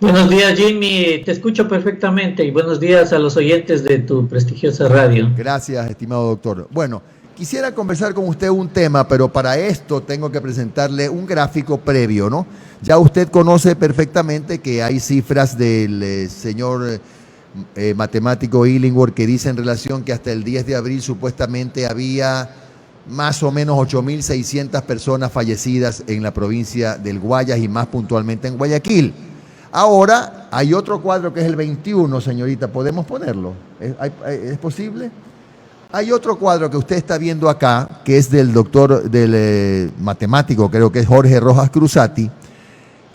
Buenos días, Jimmy. Te escucho perfectamente y buenos días a los oyentes de tu prestigiosa radio. Gracias, estimado doctor. Bueno, quisiera conversar con usted un tema, pero para esto tengo que presentarle un gráfico previo, ¿no? Ya usted conoce perfectamente que hay cifras del señor matemático Illingworth que dice en relación que hasta el 10 de abril supuestamente había más o menos 8.600 personas fallecidas en la provincia del Guayas y más puntualmente en Guayaquil. Ahora hay otro cuadro que es el 21, señorita, ¿podemos ponerlo? ¿Es posible? Hay otro cuadro que usted está viendo acá, que es del doctor, del matemático, creo que es Jorge Rojas Cruzati,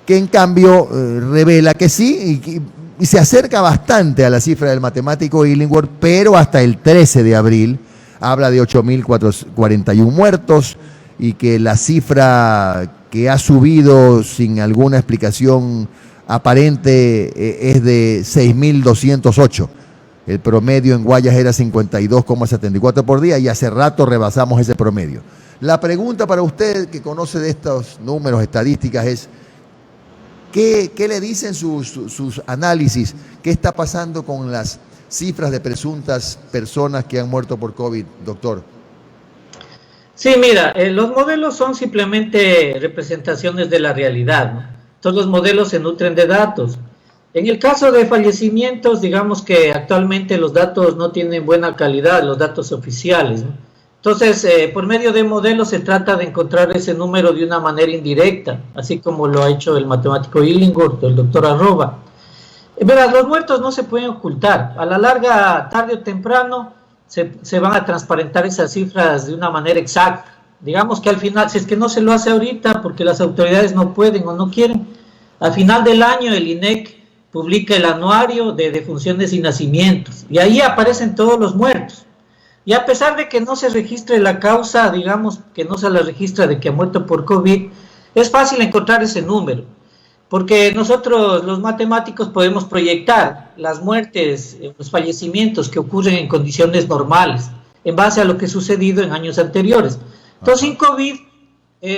que en cambio revela que sí, y se acerca bastante a la cifra del matemático Illingworth, pero hasta el 13 de abril habla de 8.041 muertos y que la cifra que ha subido sin alguna explicación aparente es de 6.208. El promedio en Guayas era 52,74 por día y hace rato rebasamos ese promedio. La pregunta para usted que conoce de estos números, estadísticas, es ¿qué le dicen sus análisis? ¿Qué está pasando con las cifras de presuntas personas que han muerto por COVID, doctor? Sí, mira, los modelos son simplemente representaciones de la realidad, ¿no? Todos los modelos se nutren de datos. En el caso de fallecimientos, digamos que actualmente los datos no tienen buena calidad, los datos oficiales, ¿no? Entonces, por medio de modelos se trata de encontrar ese número de una manera indirecta, así como lo ha hecho el matemático Illingworth, el doctor Arroba. Verás, los muertos no se pueden ocultar. A la larga, tarde o temprano, se van a transparentar esas cifras de una manera exacta. Digamos que al final, si es que no se lo hace ahorita porque las autoridades no pueden o no quieren, al final del año el INEC publica el anuario de defunciones y nacimientos y ahí aparecen todos los muertos. Y a pesar de que no se registre la causa, digamos que no se la registra de que ha muerto por COVID, es fácil encontrar ese número, porque nosotros los matemáticos podemos proyectar las muertes, los fallecimientos que ocurren en condiciones normales, en base a lo que ha sucedido en años anteriores. Entonces, sin COVID,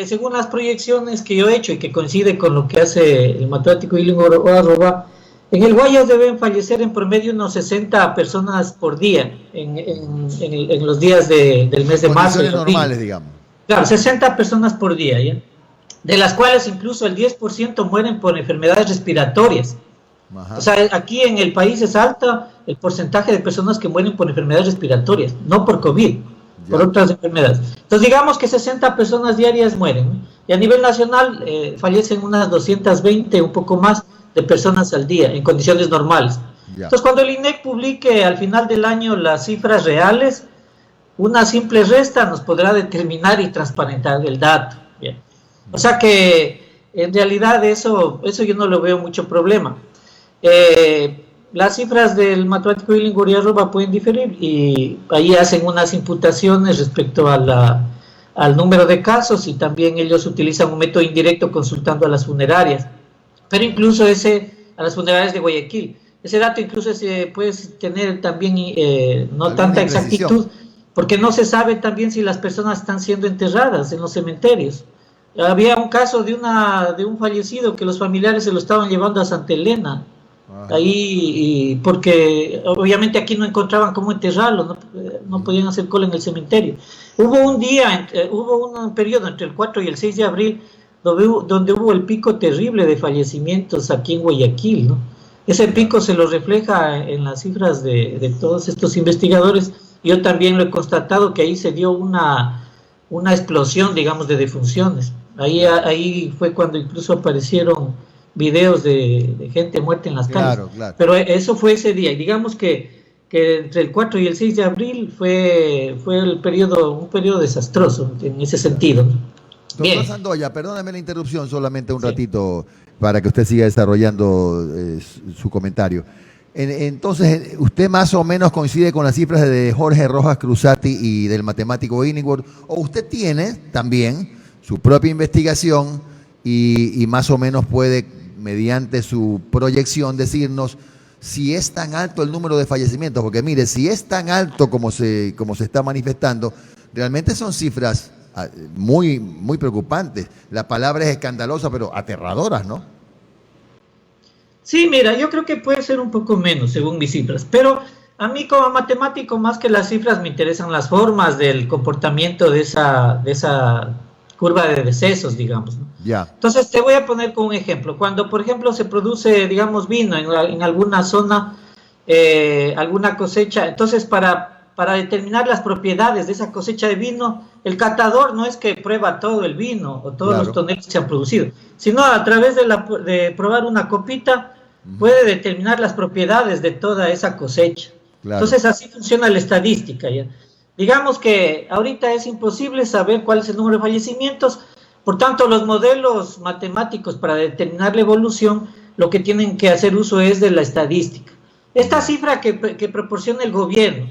según las proyecciones que yo he hecho y que coincide con lo que hace el matemático Illingworth Arroba, en el Guayas deben fallecer en promedio unos 60 personas por día en los días del mes de marzo. Condiciones normales, digamos. Claro, 60 personas por día, ¿ya? De las cuales incluso el 10% mueren por enfermedades respiratorias. Ajá. O sea, aquí en el país es alto el porcentaje de personas que mueren por enfermedades respiratorias, no por COVID, por otras enfermedades. Entonces, digamos que 60 personas diarias mueren, ¿no? Y a nivel nacional fallecen unas 220, un poco más, de personas al día, en condiciones normales. Entonces, cuando el INEC publique al final del año las cifras reales, una simple resta nos podrá determinar y transparentar el dato. Bien. O sea que, en realidad, eso yo no lo veo mucho problema. Las cifras del matemático Illingworth y Arroba pueden diferir y ahí hacen unas imputaciones respecto al número de casos y también ellos utilizan un método indirecto consultando a las funerarias. Pero incluso a las funerarias de Guayaquil, ese dato incluso se puede tener también no tanta exactitud, porque no se sabe también si las personas están siendo enterradas en los cementerios. Había un caso de un fallecido que los familiares se lo estaban llevando a Santa Elena, ahí, porque obviamente aquí no encontraban cómo enterrarlo, no podían hacer cola en el cementerio. Hubo un periodo entre el 4 y el 6 de abril donde hubo el pico terrible de fallecimientos aquí en Guayaquil, ¿no? Ese pico se lo refleja en las cifras de todos estos investigadores. Yo también lo he constatado que ahí se dio una explosión, digamos, de defunciones. Ahí fue cuando incluso aparecieron videos de gente muerta en las calles. Claro. Pero eso fue ese día. Y digamos que entre el 4 y el 6 de abril fue un periodo desastroso en ese sentido, ¿no? Doctor Sandoya, perdóname la interrupción, solamente un ratito para que usted siga desarrollando su comentario. Entonces, ¿usted más o menos coincide con las cifras de Jorge Rojas Cruzati y del matemático Illingworth? ¿O usted tiene también su propia investigación y más o menos puede, mediante su proyección, decirnos si es tan alto el número de fallecimientos? Porque mire, si es tan alto como se está manifestando, realmente son cifras muy, muy preocupantes. La palabra es escandalosa, pero aterradoras, ¿no? Sí, mira, yo creo que puede ser un poco menos según mis cifras, pero a mí como matemático más que las cifras me interesan las formas del comportamiento de esa curva de decesos, digamos, ¿no? Ya, Entonces te voy a poner como un ejemplo. Cuando, por ejemplo, se produce, digamos, vino en alguna zona, alguna cosecha, entonces para determinar las propiedades de esa cosecha de vino, el catador no es que prueba todo el vino o todos los claro, toneles que se han producido, sino a través de probar una copita puede determinar las propiedades de toda esa cosecha. claro, Entonces así funciona la estadística, ¿ya? Digamos que ahorita es imposible saber cuál es el número de fallecimientos, por tanto los modelos matemáticos para determinar la evolución lo que tienen que hacer uso es de la estadística. Esta ya, cifra que proporciona el gobierno,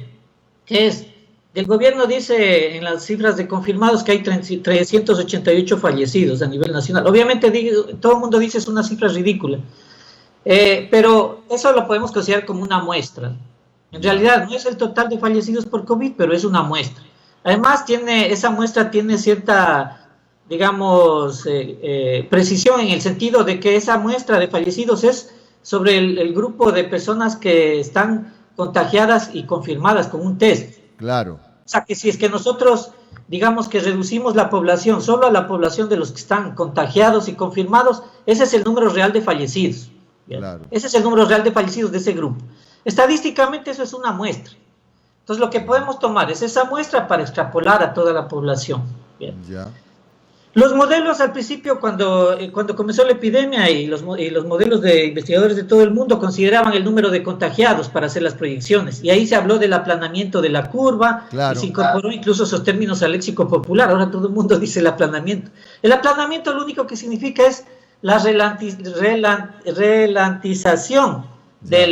que es, el gobierno dice en las cifras de confirmados que hay 388 fallecidos a nivel nacional. Obviamente todo el mundo dice es una cifra ridícula, pero eso lo podemos considerar como una muestra. En ya, realidad no es el total de fallecidos por COVID, pero es una muestra. Además, esa muestra tiene cierta, digamos, precisión en el sentido de que esa muestra de fallecidos es sobre el grupo de personas que están contagiadas y confirmadas con un test. claro, O sea, que si es que nosotros, digamos que reducimos la población solo a la población de los que están contagiados y confirmados, ese es el número real de fallecidos. ¿Bien? claro. Ese es el número real de fallecidos de ese grupo. Estadísticamente eso es una muestra. Entonces lo que podemos tomar es esa muestra para extrapolar a toda la población. Bien. Ya, Los modelos al principio, cuando comenzó la epidemia y los modelos de investigadores de todo el mundo consideraban el número de contagiados para hacer las proyecciones. Y ahí se habló del aplanamiento de la curva y se claro, incorporó incluso esos términos al léxico popular. Ahora todo el mundo dice el aplanamiento. El aplanamiento lo único que significa es la relantización ya.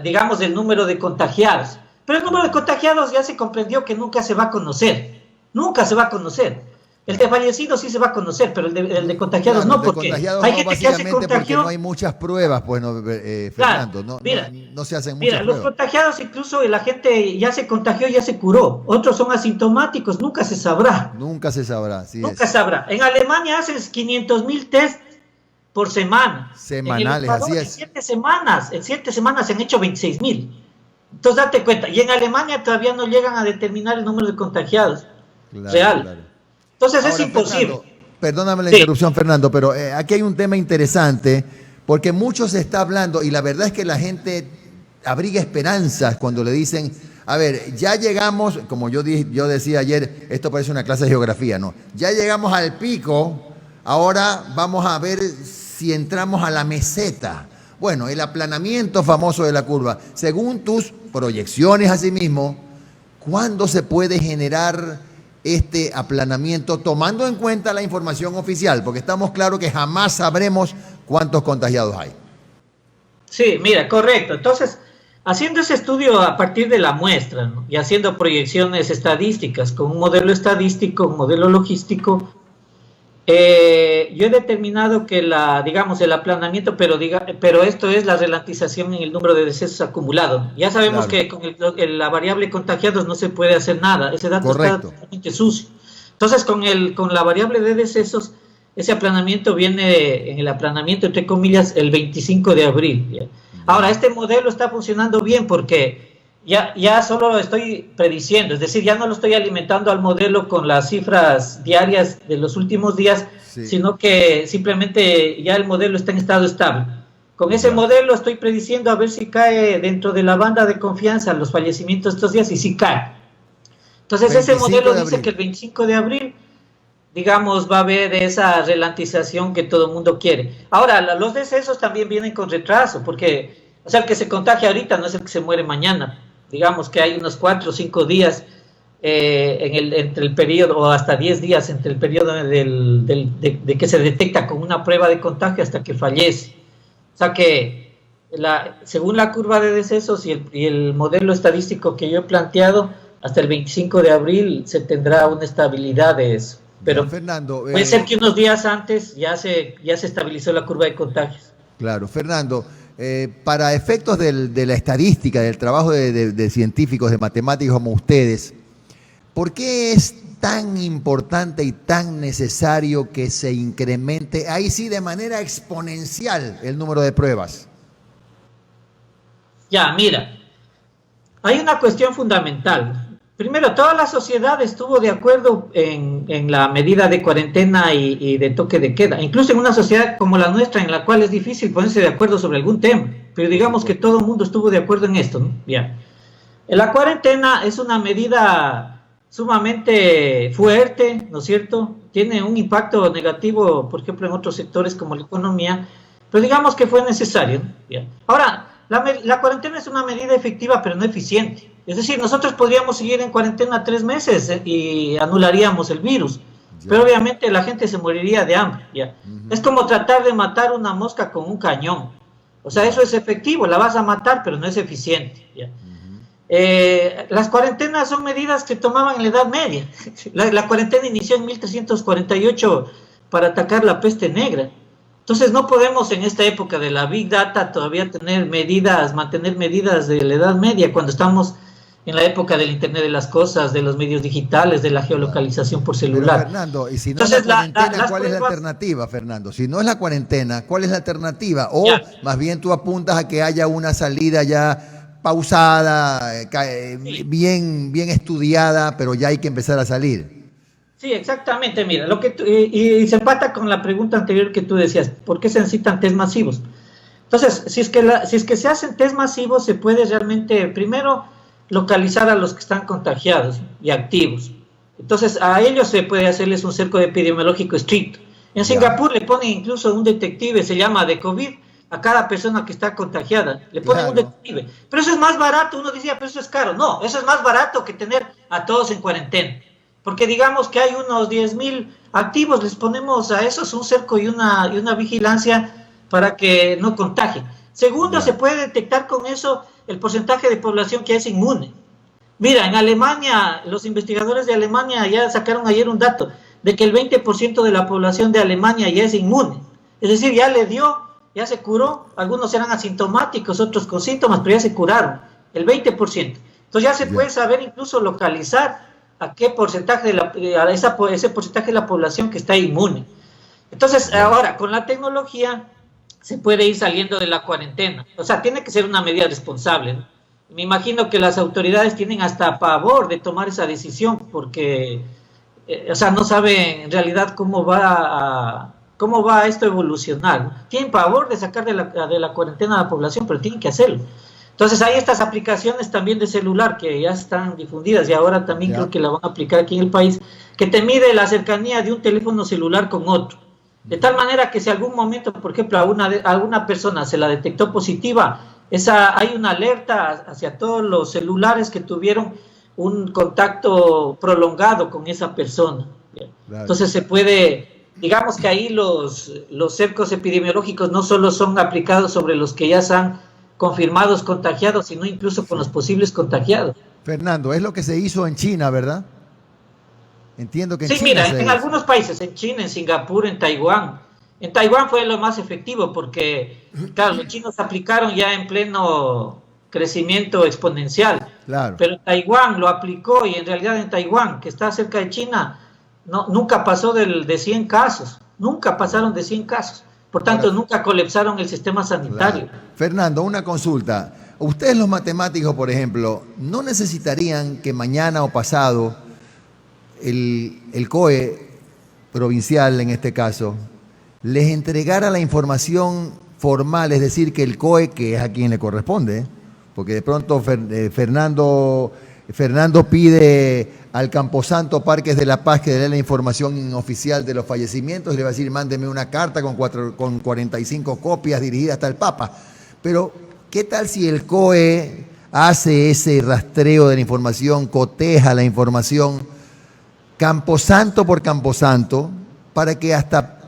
digamos, del número de contagiados. Pero el número de contagiados ya se comprendió que nunca se va a conocer. Nunca se va a conocer. El de fallecidos sí se va a conocer, pero el de contagiados Claro, no, de porque contagiados hay no, gente que ya se básicamente porque contagió. no hay muchas pruebas, pues, no, Claro, Fernando, no, mira, no se hacen mira, muchas los pruebas. contagiados incluso la gente ya se contagió, ya se curó. Otros son asintomáticos, nunca se sabrá. Nunca se sabrá, así Nunca es. sabrá. En Alemania hacen 500.000 test por semana. En el Semanales, Ecuador, así en es. 7 semanas se han hecho 26.000. Entonces date cuenta. Y en Alemania todavía no llegan a determinar el número de contagiados Claro, real. claro. Entonces es Ahora, imposible. Fernando, perdóname la Sí, interrupción, Fernando, pero aquí hay un tema interesante, porque mucho se está hablando, y la verdad es que la gente abriga esperanzas cuando le dicen, a ver, ya llegamos, como yo decía ayer, esto parece una clase de geografía, ¿no? Ya llegamos al pico, ahora vamos a ver si entramos a la meseta. Bueno, el aplanamiento famoso de la curva, según tus proyecciones asimismo, ¿cuándo se puede generar este aplanamiento tomando en cuenta la información oficial? Porque estamos claros que jamás sabremos cuántos contagiados hay. sí, mira, correcto. Entonces, haciendo ese estudio a partir de la muestra, ¿no? Y haciendo proyecciones estadísticas con un modelo estadístico, un modelo logístico, yo he determinado que digamos, el aplanamiento, pero esto es la relativización en el número de decesos acumulados. Ya sabemos Claro, que con la variable contagiados no se puede hacer nada, ese dato está correcto. totalmente sucio. Entonces, con la variable de decesos, ese aplanamiento viene en el aplanamiento, entre comillas, el 25 de abril. ¿Ya? Ahora, Ya, este modelo está funcionando bien porque ya solo lo estoy prediciendo, es decir, ya no lo estoy alimentando al modelo con las cifras diarias de los últimos días, sí, sino que simplemente ya el modelo está en estado estable. Con ese ya. modelo estoy prediciendo a ver si cae dentro de la banda de confianza los fallecimientos estos días y si cae. Entonces ese 25 modelo de dice que abril. el 25 de abril, digamos, va a haber esa relantización que todo el mundo quiere. Ahora, los decesos también vienen con retraso, porque, o sea, el que se contagia ahorita no es el que se muere mañana. Digamos que hay unos 4 o 5 días entre el periodo, o hasta 10 días entre el periodo de que se detecta con una prueba de contagio hasta que fallece. O sea que, según la curva de decesos y el modelo estadístico que yo he planteado, hasta el 25 de abril se tendrá una estabilidad de eso. Ya, Pero Fernando, puede ser que unos días antes ya se estabilizó la curva de contagios. claro, Fernando, para efectos de la estadística, del trabajo de científicos, de matemáticos como ustedes, ¿por qué es tan importante y tan necesario que se incremente, ahí sí, de manera exponencial el número de pruebas? Ya, mira, hay una cuestión fundamental. Primero, toda la sociedad estuvo de acuerdo en la medida de cuarentena y de toque de queda. Incluso en una sociedad como la nuestra, en la cual es difícil ponerse de acuerdo sobre algún tema. Pero digamos que todo el mundo estuvo de acuerdo en esto, ¿no? Ya. La cuarentena es una medida sumamente fuerte, ¿no es cierto? Tiene un impacto negativo, por ejemplo, en otros sectores como la economía, pero digamos que fue necesario, ¿no? Ya. Ahora, la cuarentena es una medida efectiva, pero no eficiente. Es decir, nosotros podríamos seguir en cuarentena 3 meses y anularíamos el virus, pero obviamente la gente se moriría de hambre. ¿Ya? Es como tratar de matar una mosca con un cañón. O sea, eso es efectivo, la vas a matar, pero no es eficiente. ¿Ya? Las cuarentenas son medidas que tomaban en la Edad Media. La cuarentena inició en 1348 para atacar la peste negra. Entonces no podemos en esta época de la Big Data todavía mantener medidas de la Edad Media cuando estamos en la época del Internet de las Cosas, de los medios digitales, de la geolocalización por celular. Pero Fernando, y si no es la cuarentena, ¿cuál es la alternativa, Fernando? Si no es la cuarentena, ¿cuál es la alternativa? O más bien tú apuntas a que haya una salida ya pausada, bien estudiada, pero ya hay que empezar a salir. Sí, exactamente, mira, y se empata con la pregunta anterior que tú decías, ¿por qué se necesitan test masivos? Entonces, si es que se hacen test masivos, se puede realmente, primero, localizar a los que están contagiados y activos. Entonces, a ellos se puede hacerles un cerco epidemiológico estricto. En Singapur le ponen incluso un detective, se llama de COVID, a cada persona que está contagiada. Le ponen un detective. Pero eso es más barato, uno decía, pero eso es caro. No, eso es más barato que tener a todos en cuarentena. Porque digamos que hay unos 10.000 activos, les ponemos a esos un cerco y una vigilancia para que no contagien. Segundo, se puede detectar con eso el porcentaje de población que es inmune. Mira, en Alemania, los investigadores de Alemania ya sacaron ayer un dato de que el 20% de la población de Alemania ya es inmune. Es decir, ya le dio, ya se curó, algunos eran asintomáticos, otros con síntomas, pero ya se curaron, el 20%. Entonces ya se puede saber incluso localizar a qué porcentaje ese porcentaje de la población que está inmune. Entonces, ahora, con la tecnología se puede ir saliendo de la cuarentena. O sea, tiene que ser una medida responsable, ¿no? Me imagino que las autoridades tienen hasta pavor de tomar esa decisión porque, o sea, no saben en realidad cómo va esto a evolucionar, ¿no? Tienen pavor de sacar de la cuarentena a la población, pero tienen que hacerlo. Entonces hay estas aplicaciones también de celular que ya están difundidas y ahora también creo que la van a aplicar aquí en el país, que te mide la cercanía de un teléfono celular con otro. De tal manera que si algún momento, por ejemplo, a alguna persona se la detectó positiva, hay una alerta hacia todos los celulares que tuvieron un contacto prolongado con esa persona. Claro. Entonces se puede, digamos que ahí los cercos epidemiológicos no solo son aplicados sobre los que ya están confirmados contagiados, sino incluso con los posibles contagiados. Fernando, es lo que se hizo en China, ¿verdad? Entiendo que en China. Sí, mira, en algunos países, en China, en Singapur, en Taiwán. En Taiwán fue lo más efectivo porque, claro, los chinos aplicaron ya en pleno crecimiento exponencial. Claro. Pero Taiwán lo aplicó y en realidad en Taiwán, que está cerca de China, nunca pasó de 100 casos. Nunca pasaron de 100 casos. Por tanto, nunca colapsaron el sistema sanitario. Claro. Fernando, una consulta. Ustedes los matemáticos, por ejemplo, ¿no necesitarían que mañana o pasado el COE provincial, en este caso, les entregara la información formal? Es decir, que el COE, que es a quien le corresponde, porque de pronto Fernando pide al Camposanto Parques de la Paz que dé la información oficial de los fallecimientos y le va a decir, mándeme una carta con 45 copias dirigidas hasta el Papa. Pero, ¿qué tal si el COE hace ese rastreo de la información, coteja la información camposanto por camposanto, para que hasta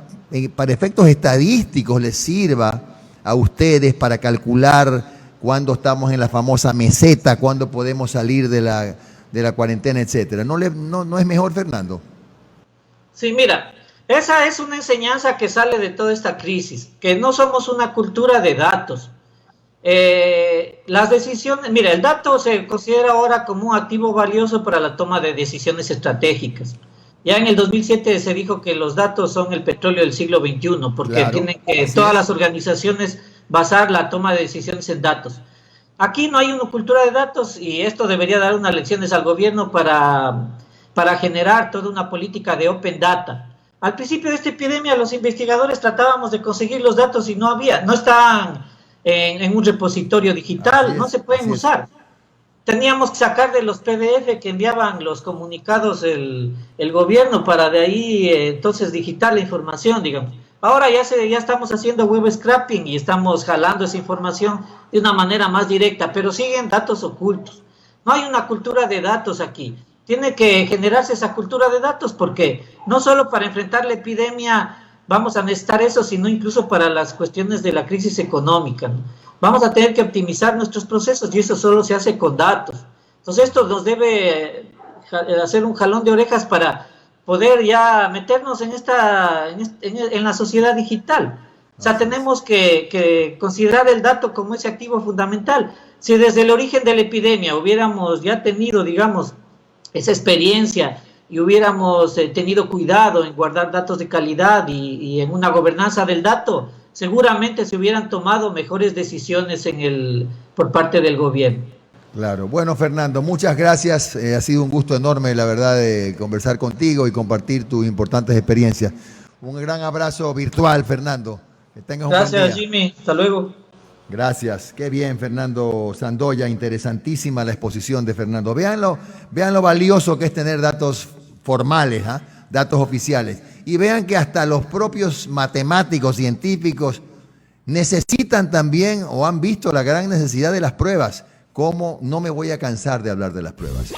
para efectos estadísticos les sirva a ustedes para calcular cuándo estamos en la famosa meseta, cuándo podemos salir de la cuarentena, etcétera? ¿No es mejor, Fernando? Sí, mira, esa es una enseñanza que sale de toda esta crisis, que no somos una cultura de datos. Las decisiones, mira, el dato se considera ahora como un activo valioso para la toma de decisiones estratégicas. Ya en el 2007 se dijo que los datos son el petróleo del siglo XXI, porque tienen que todas las organizaciones basar la toma de decisiones en datos. Aquí no hay una cultura de datos y esto debería dar unas lecciones al gobierno para generar toda una política de open data. Al principio de esta epidemia los investigadores tratábamos de conseguir los datos y no había, no estaban en un repositorio digital, no se pueden usar. Teníamos que sacar de los PDF que enviaban los comunicados el gobierno para de ahí entonces digitar la información, digamos. Ahora ya estamos haciendo web scraping y estamos jalando esa información de una manera más directa, pero siguen datos ocultos. No hay una cultura de datos aquí. Tiene que generarse esa cultura de datos porque no solo para enfrentar la epidemia vamos a necesitar eso, sino incluso para las cuestiones de la crisis económica, ¿no? Vamos a tener que optimizar nuestros procesos y eso solo se hace con datos. Entonces esto nos debe hacer un jalón de orejas para poder ya meternos en la sociedad digital. O sea, tenemos que considerar el dato como ese activo fundamental. Si desde el origen de la epidemia hubiéramos ya tenido, digamos, esa experiencia y hubiéramos tenido cuidado en guardar datos de calidad y en una gobernanza del dato, seguramente se hubieran tomado mejores decisiones por parte del gobierno. Claro. Bueno, Fernando, muchas gracias. Ha sido un gusto enorme, la verdad, de conversar contigo y compartir tus importantes experiencias. Un gran abrazo virtual, Fernando. Que tengas un buen día. Gracias, Jimmy. Hasta luego. Gracias. Qué bien, Fernando Sandoya. Interesantísima la exposición de Fernando. Vean lo valioso que es tener datos formales, datos oficiales. Y vean que hasta los propios matemáticos, científicos, necesitan también o han visto la gran necesidad de las pruebas. ¿Cómo? No me voy a cansar de hablar de las pruebas.